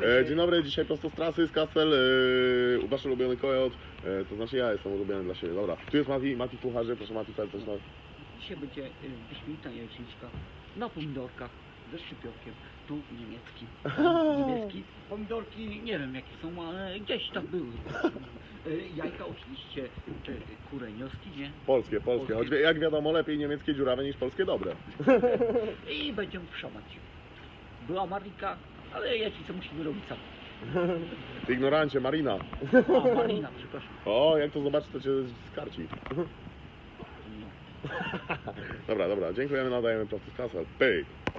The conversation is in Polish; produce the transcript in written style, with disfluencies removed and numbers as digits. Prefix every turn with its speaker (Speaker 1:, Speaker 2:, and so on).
Speaker 1: Dzień dobry, dzisiaj prosto z trasy, z Kastel, wasz ulubiony kojot, to znaczy ja jestem ulubiony dla siebie, dobra. Tu jest Mati Pucharze, proszę Mati, powiedz coś na...
Speaker 2: Dzisiaj będzie wyśmienita jajeczniczka na pomidorkach ze szczypiorkiem, tu niemiecki. Niemiecki. Pomidorki nie wiem jakie są, ale gdzieś tam były. Jajka oczywiście kurenioski, nie?
Speaker 1: Polskie, choć jak wiadomo lepiej niemieckie dziurawe niż polskie dobre.
Speaker 2: I będziemy wszamać. Była Marika, ale jajecznicę musimy robić sam.
Speaker 1: Ty ignorancie, Marina.
Speaker 2: A, Marina, przepraszam.
Speaker 1: O, jak to zobaczysz, to cię skarci.
Speaker 2: No.
Speaker 1: Dobra, dziękujemy, nadajemy prosto z Kastel. Pyk.